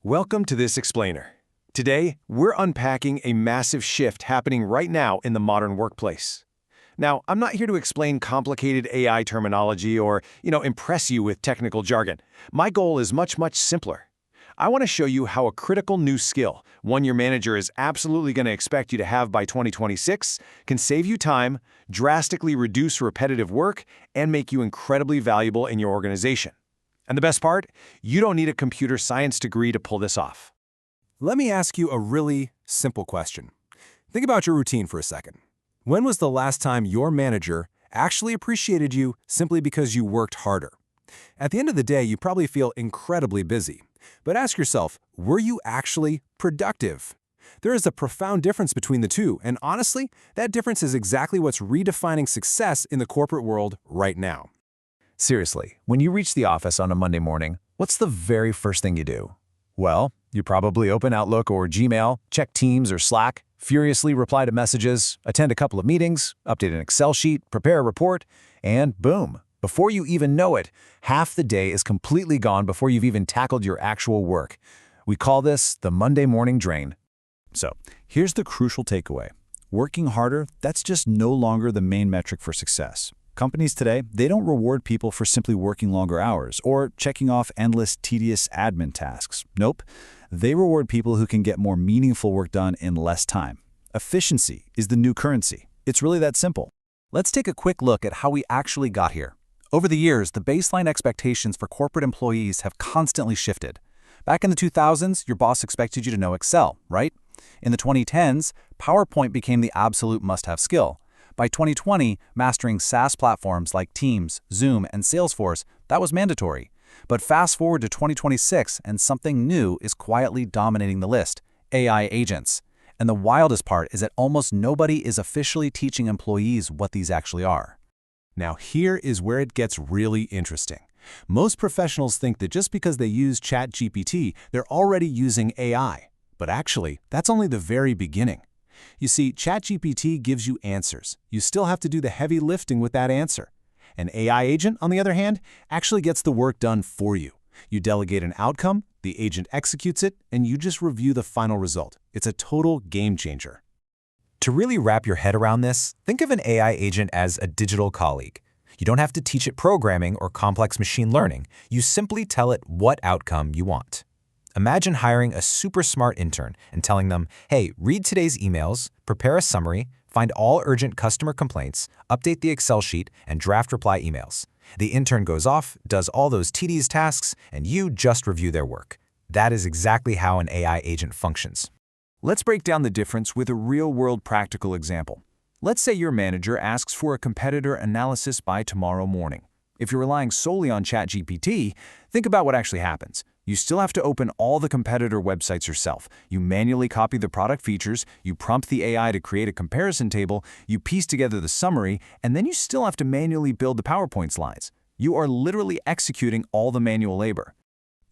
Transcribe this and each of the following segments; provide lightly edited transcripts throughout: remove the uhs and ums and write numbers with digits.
Welcome to this explainer. Today, we're unpacking a massive shift happening right now in the modern workplace. Now, I'm not here to explain complicated AI terminology or, impress you with technical jargon. My goal is much simpler. I want to show you how a critical new skill, one your manager is absolutely going to expect you to have by 2026, can save you time, drastically reduce repetitive work, and make you incredibly valuable in your organization. And the best part? You don't need a computer science degree to pull this off. Let me ask you a really simple question. Think about your routine for a second. When was the last time your manager actually appreciated you simply because you worked harder? At the end of the day, you probably feel incredibly busy. But ask yourself, were you actually productive? There is a profound difference between the two, and honestly, that difference is exactly what's redefining success in the corporate world right now. Seriously, when you reach the office on a Monday morning, what's the very first thing you do? Well, you probably open Outlook or Gmail, check Teams or Slack, furiously reply to messages, attend a couple of meetings, update an Excel sheet, prepare a report, and boom. Before you even know it, half the day is completely gone before you've even tackled your actual work. We call this the Monday morning drain. So, here's the crucial takeaway. Working harder, that's just no longer the main metric for success. Companies today, they don't reward people for simply working longer hours or checking off endless, tedious admin tasks. Nope. They reward people who can get more meaningful work done in less time. Efficiency is the new currency. It's really that simple. Let's take a quick look at how we actually got here. Over the years, the baseline expectations for corporate employees have constantly shifted. Back in the 2000s, your boss expected you to know Excel, right? In the 2010s, PowerPoint became the absolute must-have skill. By 2020, mastering SaaS platforms like Teams, Zoom, and Salesforce, that was mandatory. But fast forward to 2026, and something new is quietly dominating the list: AI agents. And the wildest part is that almost nobody is officially teaching employees what these actually are. Now here is where it gets really interesting. Most professionals think that just because they use ChatGPT, they're already using AI. But actually, that's only the very beginning. You see, ChatGPT gives you answers. You still have to do the heavy lifting with that answer. An AI agent, on the other hand, actually gets the work done for you. You delegate an outcome, the agent executes it, and you just review the final result. It's a total game changer. To really wrap your head around this, think of an AI agent as a digital colleague. You don't have to teach it programming or complex machine learning. You simply tell it what outcome you want. Imagine hiring a super smart intern and telling them, hey, read today's emails, prepare a summary, find all urgent customer complaints, update the Excel sheet, and draft reply emails. The intern goes off, does all those tedious tasks, and you just review their work. That is exactly how an AI agent functions. Let's break down the difference with a real-world practical example. Let's say your manager asks for a competitor analysis by tomorrow morning. If you're relying solely on ChatGPT, think about what actually happens. You still have to open all the competitor websites yourself. You manually copy the product features, you prompt the AI to create a comparison table, you piece together the summary, and then you still have to manually build the PowerPoint slides. You are literally executing all the manual labor.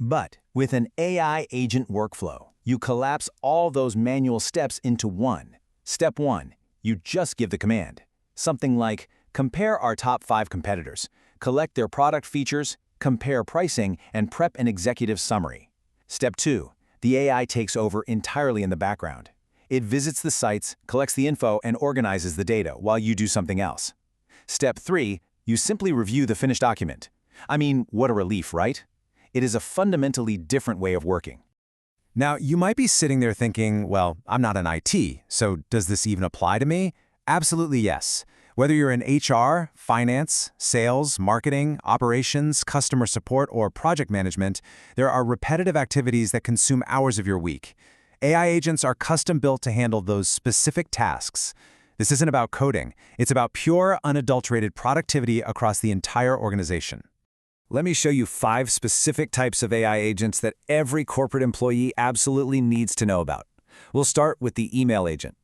But with an AI agent workflow, you collapse all those manual steps into one. Step 1, you just give the command. Something like, compare our top 5 competitors, collect their product features, compare pricing, and prep an executive summary. Step 2, the AI takes over entirely in the background. It visits the sites, collects the info, and organizes the data while you do something else. Step 3, you simply review the finished document. I mean, what a relief, right? It is a fundamentally different way of working. Now, you might be sitting there thinking, well, I'm not in IT, so does this even apply to me? Absolutely yes. Whether you're in HR, finance, sales, marketing, operations, customer support, or project management, there are repetitive activities that consume hours of your week. AI agents are custom-built to handle those specific tasks. This isn't about coding. It's about pure, unadulterated productivity across the entire organization. Let me show you 5 specific types of AI agents that every corporate employee absolutely needs to know about. We'll start with the email agent.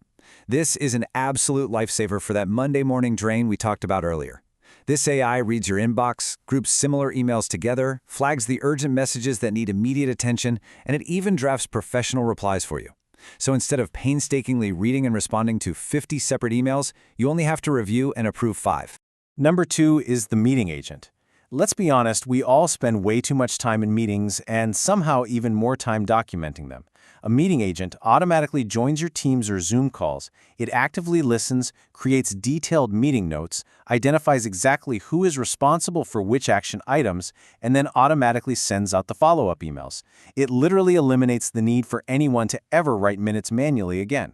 This is an absolute lifesaver for that Monday morning drain we talked about earlier. This AI reads your inbox, groups similar emails together, flags the urgent messages that need immediate attention, and it even drafts professional replies for you. So instead of painstakingly reading and responding to 50 separate emails, you only have to review and approve 5. Number 2 is the meeting agent. Let's be honest, we all spend way too much time in meetings and somehow even more time documenting them. A meeting agent automatically joins your Teams or Zoom calls. It actively listens, creates detailed meeting notes, identifies exactly who is responsible for which action items, and then automatically sends out the follow-up emails. It literally eliminates the need for anyone to ever write minutes manually again.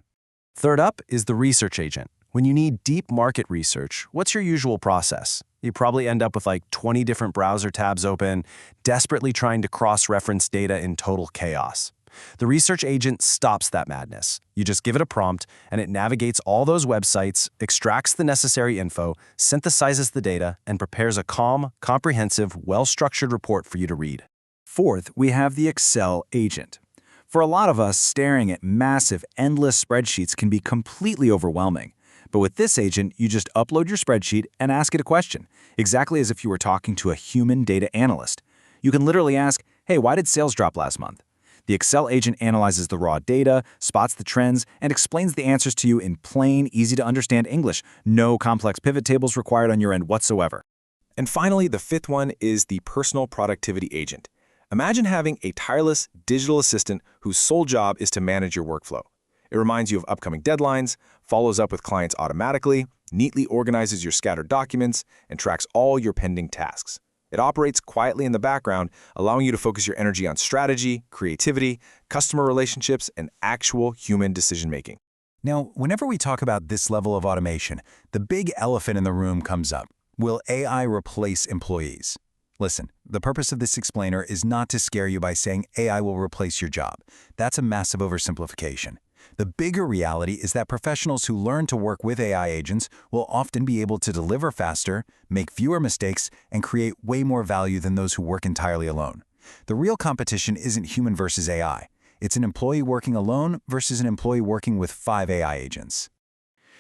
Third up is the research agent. When you need deep market research, what's your usual process? You probably end up with like 20 different browser tabs open, desperately trying to cross-reference data in total chaos. The research agent stops that madness. You just give it a prompt, and it navigates all those websites, extracts the necessary info, synthesizes the data, and prepares a calm, comprehensive, well-structured report for you to read. Fourth, we have the Excel agent. For a lot of us, staring at massive, endless spreadsheets can be completely overwhelming. But with this agent, you just upload your spreadsheet and ask it a question, exactly as if you were talking to a human data analyst. You can literally ask, hey, why did sales drop last month? The Excel agent analyzes the raw data, spots the trends, and explains the answers to you in plain, easy-to-understand English. No complex pivot tables required on your end whatsoever. And finally, the fifth one is the personal productivity agent. Imagine having a tireless digital assistant whose sole job is to manage your workflow. It reminds you of upcoming deadlines, follows up with clients automatically, neatly organizes your scattered documents, and tracks all your pending tasks. It operates quietly in the background, allowing you to focus your energy on strategy, creativity, customer relationships, and actual human decision-making. Now, whenever we talk about this level of automation, the big elephant in the room comes up. Will AI replace employees? Listen, the purpose of this explainer is not to scare you by saying AI will replace your job. That's a massive oversimplification. The bigger reality is that professionals who learn to work with AI agents will often be able to deliver faster, make fewer mistakes, and create way more value than those who work entirely alone. The real competition isn't human versus AI. It's an employee working alone versus an employee working with 5 AI agents.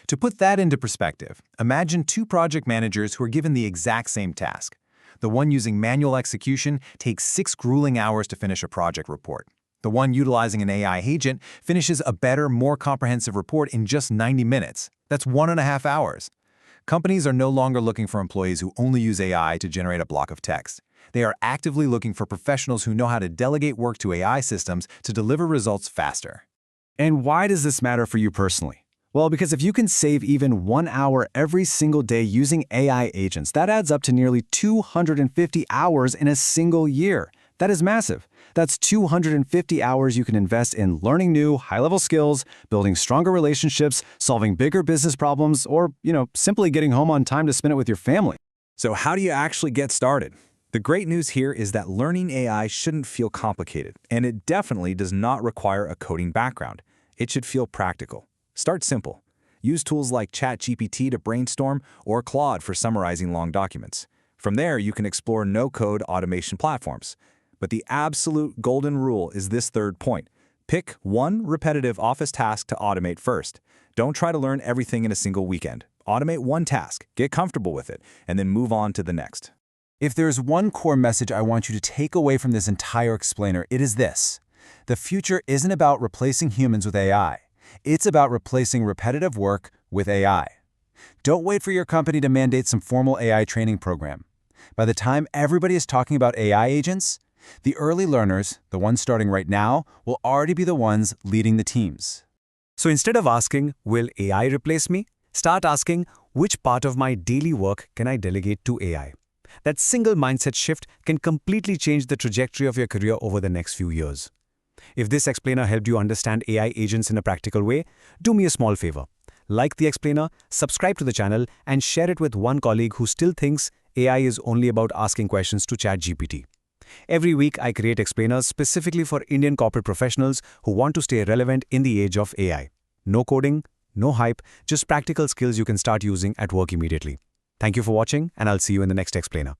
To put that into perspective, imagine 2 project managers who are given the exact same task. The one using manual execution takes 6 grueling hours to finish a project report. The one utilizing an AI agent finishes a better, more comprehensive report in just 90 minutes. That's 1.5 hours. Companies are no longer looking for employees who only use AI to generate a block of text. They are actively looking for professionals who know how to delegate work to AI systems to deliver results faster. And why does this matter for you personally? Well, because if you can save even 1 hour every single day using AI agents, that adds up to nearly 250 hours in a single year. That is massive. That's 250 hours you can invest in learning new, high-level skills, building stronger relationships, solving bigger business problems, or, simply getting home on time to spend it with your family. So how do you actually get started? The great news here is that learning AI shouldn't feel complicated, and it definitely does not require a coding background. It should feel practical. Start simple. Use tools like ChatGPT to brainstorm or Claude for summarizing long documents. From there, you can explore no-code automation platforms. But the absolute golden rule is this third point. Pick one repetitive office task to automate first. Don't try to learn everything in a single weekend. Automate one task, get comfortable with it, and then move on to the next. If there's one core message I want you to take away from this entire explainer, it is this. The future isn't about replacing humans with AI. It's about replacing repetitive work with AI. Don't wait for your company to mandate some formal AI training program. By the time everybody is talking about AI agents, the early learners, the ones starting right now, will already be the ones leading the teams. So instead of asking, will AI replace me? Start asking, which part of my daily work can I delegate to AI? That single mindset shift can completely change the trajectory of your career over the next few years. If this explainer helped you understand AI agents in a practical way, do me a small favor. Like the explainer, subscribe to the channel, and share it with one colleague who still thinks AI is only about asking questions to ChatGPT. Every week, I create explainers specifically for Indian corporate professionals who want to stay relevant in the age of AI. No coding, no hype, just practical skills you can start using at work immediately. Thank you for watching, and I'll see you in the next explainer.